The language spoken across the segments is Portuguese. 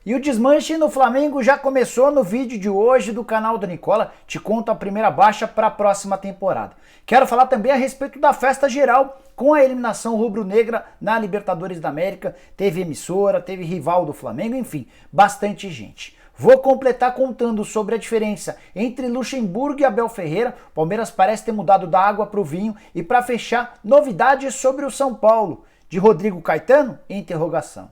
E o desmanche no Flamengo já começou no vídeo de hoje do canal do Nicola. Te conto a primeira baixa para a próxima temporada. Quero falar também a respeito da festa geral com a eliminação rubro-negra na Libertadores da América. Teve emissora, teve rival do Flamengo, enfim, bastante gente. Vou completar contando sobre a diferença entre Luxemburgo e Abel Ferreira. O Palmeiras parece ter mudado da água para o vinho. E para fechar, novidades sobre o São Paulo. De Rodrigo Caetano? Interrogação.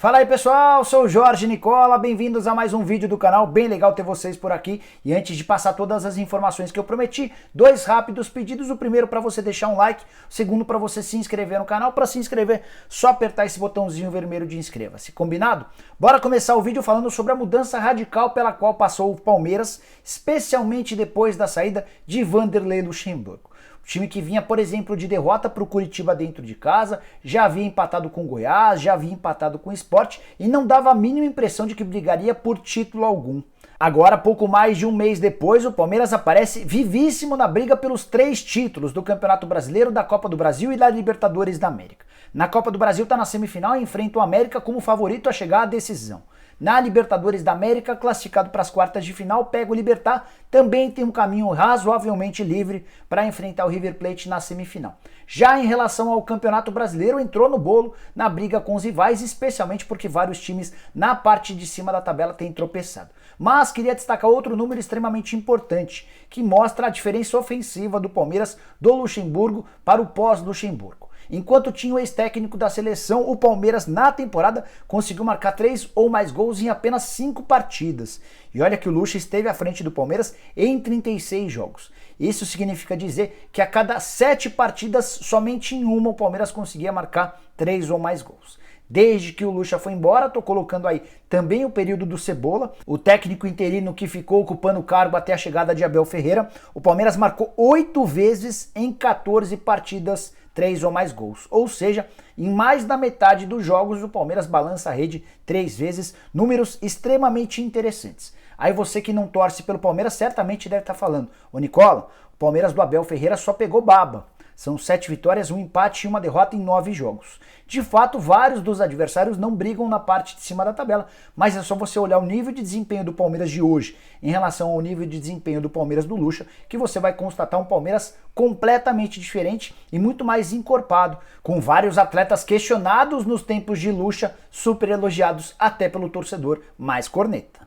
Fala aí pessoal, sou o Jorge Nicola, bem-vindos a mais um vídeo do canal, bem legal ter vocês por aqui. E antes de passar todas as informações que eu prometi, dois rápidos pedidos. O primeiro para você deixar um like, o segundo para você se inscrever no canal. Para se inscrever, só apertar esse botãozinho vermelho de inscreva-se, combinado? Bora começar o vídeo falando sobre a mudança radical pela qual passou o Palmeiras, especialmente depois da saída de Vanderlei Luxemburgo. O time que vinha, por exemplo, de derrota para o Curitiba dentro de casa, já havia empatado com o Goiás, já havia empatado com o Sport e não dava a mínima impressão de que brigaria por título algum. Agora, pouco mais de um mês depois, o Palmeiras aparece vivíssimo na briga pelos 3 títulos do Campeonato Brasileiro, da Copa do Brasil e da Libertadores da América. Na Copa do Brasil está na semifinal e enfrenta o América como favorito a chegar à decisão. Na Libertadores da América, classificado para as quartas de final, pega o Libertad, também tem um caminho razoavelmente livre para enfrentar o River Plate na semifinal. Já em relação ao Campeonato Brasileiro, entrou no bolo na briga com os rivais, especialmente porque vários times na parte de cima da tabela têm tropeçado. Mas queria destacar outro número extremamente importante, que mostra a diferença ofensiva do Palmeiras do Luxemburgo para o pós-Luxemburgo. Enquanto tinha o ex-técnico da seleção, o Palmeiras na temporada conseguiu marcar 3 ou mais gols em apenas 5 partidas. E olha que o Luxa esteve à frente do Palmeiras em 36 jogos. Isso significa dizer que a cada 7 partidas, somente em uma o Palmeiras conseguia marcar 3 ou mais gols. Desde que o Luxa foi embora, tô colocando aí também o período do Cebola, o técnico interino que ficou ocupando o cargo até a chegada de Abel Ferreira, o Palmeiras marcou 8 vezes em 14 partidas 3 ou mais gols. Ou seja, em mais da metade dos jogos o Palmeiras balança a rede 3 vezes, números extremamente interessantes. Aí você que não torce pelo Palmeiras certamente deve estar falando: ô Nicola, o Palmeiras do Abel Ferreira só pegou baba. São 7 vitórias, 1 empate e 1 derrota em 9 jogos. De fato, vários dos adversários não brigam na parte de cima da tabela, mas é só você olhar o nível de desempenho do Palmeiras de hoje em relação ao nível de desempenho do Palmeiras do Luxa, que você vai constatar um Palmeiras completamente diferente e muito mais encorpado, com vários atletas questionados nos tempos de Luxa, super elogiados até pelo torcedor mais corneta.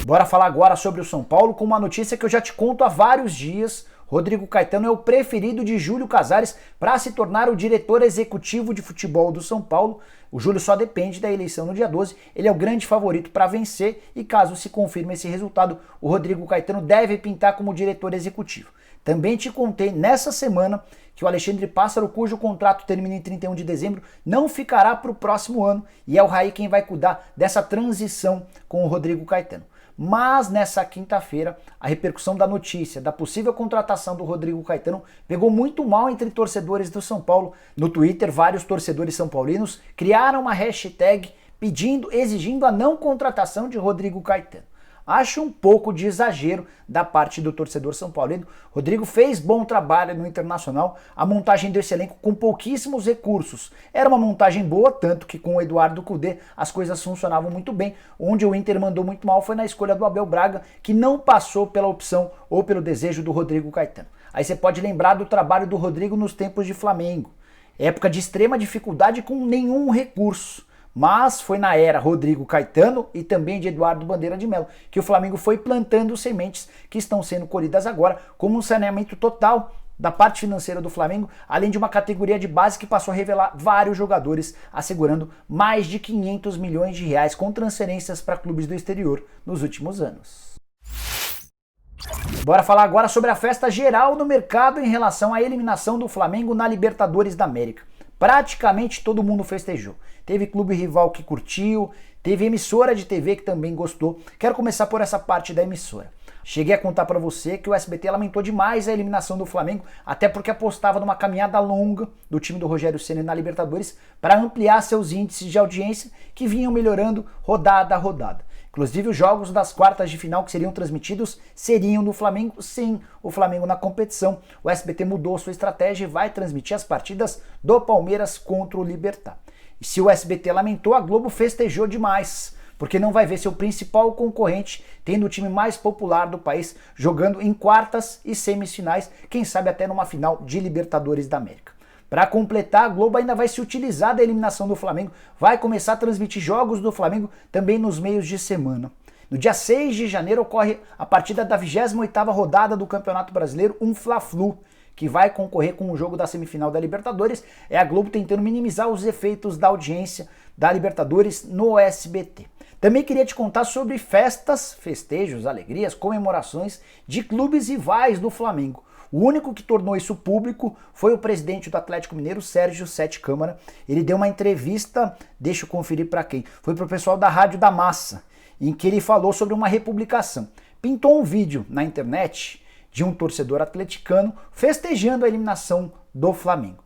Bora falar agora sobre o São Paulo com uma notícia que eu já te conto há vários dias. Rodrigo Caetano é o preferido de Júlio Casares para se tornar o diretor executivo de futebol do São Paulo. O Júlio só depende da eleição no dia 12, ele é o grande favorito para vencer e caso se confirme esse resultado, o Rodrigo Caetano deve pintar como diretor executivo. Também te contei nessa semana que o Alexandre Pássaro, cujo contrato termina em 31 de dezembro, não ficará para o próximo ano e é o Raí quem vai cuidar dessa transição com o Rodrigo Caetano. Mas nessa quinta-feira, a repercussão da notícia da possível contratação do Rodrigo Caetano pegou muito mal entre torcedores do São Paulo. No Twitter, vários torcedores são paulinos criaram uma hashtag exigindo a não contratação de Rodrigo Caetano. Acho um pouco de exagero da parte do torcedor são paulino. Rodrigo fez bom trabalho no Internacional, a montagem desse elenco com pouquíssimos recursos. Era uma montagem boa, tanto que com o Eduardo Cudê as coisas funcionavam muito bem. Onde o Inter mandou muito mal foi na escolha do Abel Braga, que não passou pela opção ou pelo desejo do Rodrigo Caetano. Aí você pode lembrar do trabalho do Rodrigo nos tempos de Flamengo. Época de extrema dificuldade com nenhum recurso. Mas foi na era Rodrigo Caetano e também de Eduardo Bandeira de Melo que o Flamengo foi plantando sementes que estão sendo colhidas agora como um saneamento total da parte financeira do Flamengo, além de uma categoria de base que passou a revelar vários jogadores, assegurando mais de 500 milhões de reais com transferências para clubes do exterior nos últimos anos. Bora falar agora sobre a festa geral no mercado em relação à eliminação do Flamengo na Libertadores da América. Praticamente todo mundo festejou. Teve clube rival que curtiu, teve emissora de TV que também gostou. Quero começar por essa parte da emissora. Cheguei a contar para você que o SBT lamentou demais a eliminação do Flamengo, até porque apostava numa caminhada longa do time do Rogério Ceni na Libertadores para ampliar seus índices de audiência que vinham melhorando rodada a rodada. Inclusive os jogos das quartas de final que seriam transmitidos seriam no Flamengo, sim, o Flamengo na competição. O SBT mudou sua estratégia e vai transmitir as partidas do Palmeiras contra o Libertad. E se o SBT lamentou, a Globo festejou demais, porque não vai ver seu principal concorrente, tendo o time mais popular do país, jogando em quartas e semifinais, quem sabe até numa final de Libertadores da América. Para completar, a Globo ainda vai se utilizar da eliminação do Flamengo, vai começar a transmitir jogos do Flamengo também nos meios de semana. No dia 6 de janeiro ocorre a partida da 28ª rodada do Campeonato Brasileiro, um Fla-Flu, que vai concorrer com o jogo da semifinal da Libertadores. É a Globo tentando minimizar os efeitos da audiência da Libertadores no SBT. Também queria te contar sobre festas, festejos, alegrias, comemorações de clubes rivais do Flamengo. O único que tornou isso público foi o presidente do Atlético Mineiro, Sérgio Sete Câmara. Ele deu uma entrevista, deixa eu conferir para quem, foi para o pessoal da Rádio da Massa, em que ele falou sobre uma republicação. Pintou um vídeo na internet de um torcedor atleticano festejando a eliminação do Flamengo.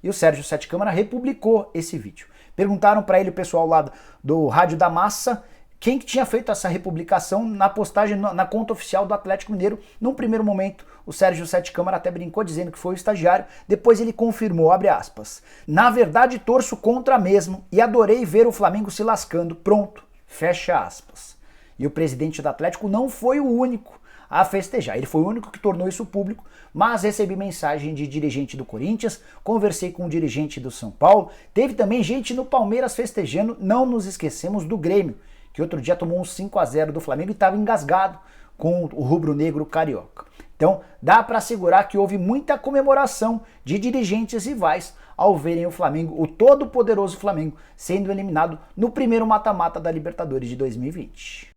E o Sérgio Sete Câmara republicou esse vídeo. Perguntaram para ele, o pessoal lá do Rádio da Massa, quem que tinha feito essa republicação na postagem, na conta oficial do Atlético Mineiro. Num primeiro momento, o Sérgio Sete Câmara até brincou dizendo que foi o estagiário, depois ele confirmou, abre aspas, na verdade torço contra mesmo e adorei ver o Flamengo se lascando, pronto, fecha aspas. E o presidente do Atlético não foi o único a festejar, ele foi o único que tornou isso público, mas recebi mensagem de dirigente do Corinthians, conversei com um dirigente do São Paulo, teve também gente no Palmeiras festejando, não nos esquecemos do Grêmio, que outro dia tomou um 5-0 do Flamengo e estava engasgado com o rubro-negro carioca. Então, dá para assegurar que houve muita comemoração de dirigentes rivais ao verem o Flamengo, o todo-poderoso Flamengo, sendo eliminado no primeiro mata-mata da Libertadores de 2020.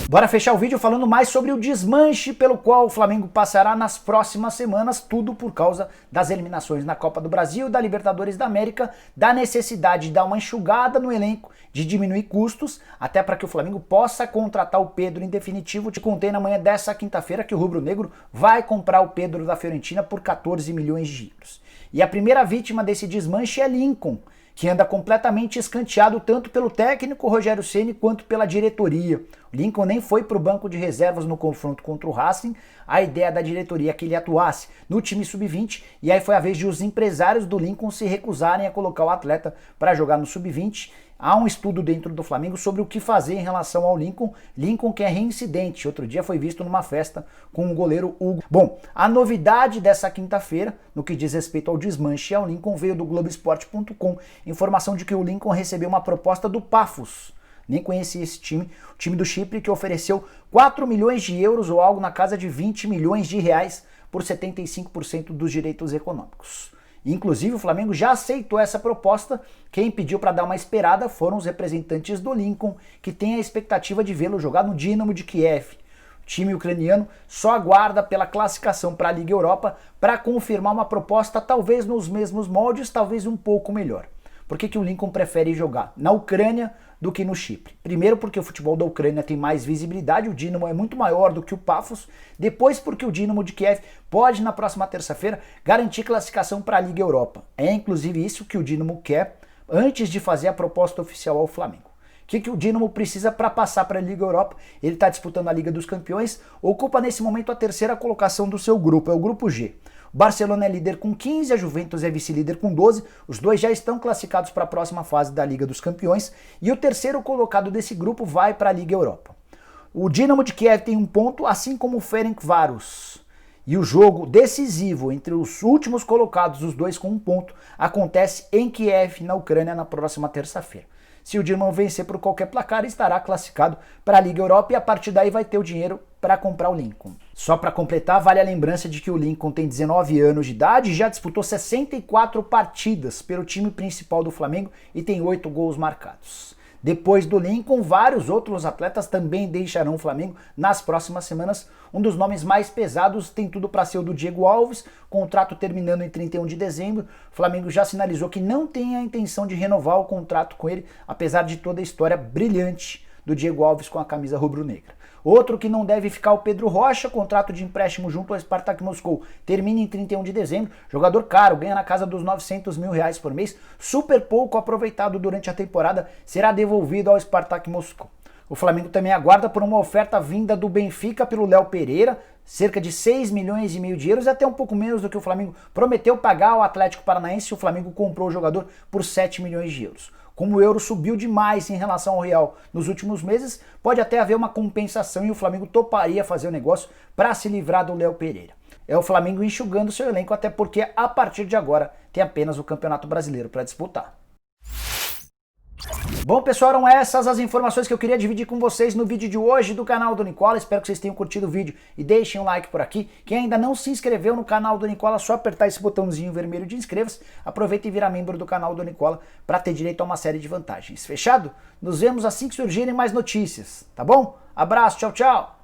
Bora fechar o vídeo falando mais sobre o desmanche pelo qual o Flamengo passará nas próximas semanas, tudo por causa das eliminações na Copa do Brasil, da Libertadores da América, da necessidade de dar uma enxugada no elenco, de diminuir custos, até para que o Flamengo possa contratar o Pedro em definitivo. Te contei na manhã dessa quinta-feira que o rubro-negro vai comprar o Pedro da Fiorentina por 14 milhões de euros. E a primeira vítima desse desmanche é Lincoln, que anda completamente escanteado tanto pelo técnico Rogério Ceni quanto pela diretoria. O Lincoln nem foi para o banco de reservas no confronto contra o Racing. A ideia da diretoria é que ele atuasse no time sub-20 e aí foi a vez de os empresários do Lincoln se recusarem a colocar o atleta para jogar no sub-20. Há um estudo dentro do Flamengo sobre o que fazer em relação ao Lincoln. Lincoln que é reincidente, outro dia foi visto numa festa com o goleiro Hugo. Bom, a novidade dessa quinta-feira, no que diz respeito ao desmanche ao Lincoln, veio do Globoesporte.com. Informação de que o Lincoln recebeu uma proposta do Paphos. Nem conhecia esse time, o time do Chipre, que ofereceu 4 milhões de euros ou algo na casa de 20 milhões de reais por 75% dos direitos econômicos. Inclusive o Flamengo já aceitou essa proposta. Quem pediu para dar uma esperada foram os representantes do Lincoln, que tem a expectativa de vê-lo jogar no Dinamo de Kiev. O time ucraniano só aguarda pela classificação para a Liga Europa para confirmar uma proposta talvez nos mesmos moldes, talvez um pouco melhor. Por que o Lincoln prefere jogar na Ucrânia do que no Chipre? Primeiro porque o futebol da Ucrânia tem mais visibilidade, o Dinamo é muito maior do que o Paphos. Depois porque o Dinamo de Kiev pode na próxima terça-feira garantir classificação para a Liga Europa. É inclusive isso que o Dinamo quer antes de fazer a proposta oficial ao Flamengo. O que o Dinamo precisa para passar para a Liga Europa? Ele está disputando a Liga dos Campeões, ocupa nesse momento a terceira colocação do seu grupo, é o grupo G. O Barcelona é líder com 15, a Juventus é vice-líder com 12, os dois já estão classificados para a próxima fase da Liga dos Campeões e o terceiro colocado desse grupo vai para a Liga Europa. O Dinamo de Kiev tem um ponto, assim como o Ferencváros. E o jogo decisivo entre os últimos colocados, os dois com um ponto, acontece em Kiev, na Ucrânia, na próxima terça-feira. Se o Dinamo vencer por qualquer placar, estará classificado para a Liga Europa e a partir daí vai ter o dinheiro para comprar o Lincoln. Só para completar, vale a lembrança de que o Lincoln tem 19 anos de idade e já disputou 64 partidas pelo time principal do Flamengo e tem 8 gols marcados. Depois do Lincoln, vários outros atletas também deixarão o Flamengo nas próximas semanas. Um dos nomes mais pesados tem tudo para ser o do Diego Alves, contrato terminando em 31 de dezembro. O Flamengo já sinalizou que não tem a intenção de renovar o contrato com ele, apesar de toda a história brilhante do Diego Alves com a camisa rubro-negra. Outro que não deve ficar o Pedro Rocha, contrato de empréstimo junto ao Spartak Moscou termina em 31 de dezembro, jogador caro, ganha na casa dos 900 mil reais por mês, super pouco aproveitado durante a temporada, será devolvido ao Spartak Moscou. O Flamengo também aguarda por uma oferta vinda do Benfica pelo Léo Pereira, cerca de 6 milhões e meio de euros, até um pouco menos do que o Flamengo prometeu pagar ao Atlético Paranaense, o Flamengo comprou o jogador por 7 milhões de euros. Como o euro subiu demais em relação ao real nos últimos meses, pode até haver uma compensação e o Flamengo toparia fazer o negócio para se livrar do Léo Pereira. É o Flamengo enxugando seu elenco, até porque a partir de agora tem apenas o Campeonato Brasileiro para disputar. Bom, pessoal, eram essas as informações que eu queria dividir com vocês no vídeo de hoje do canal do Nicola. Espero que vocês tenham curtido o vídeo e deixem um like por aqui. Quem ainda não se inscreveu no canal do Nicola, é só apertar esse botãozinho vermelho de inscreva-se. Aproveita e vira membro do canal do Nicola para ter direito a uma série de vantagens. Fechado? Nos vemos assim que surgirem mais notícias, tá bom? Abraço, tchau, tchau!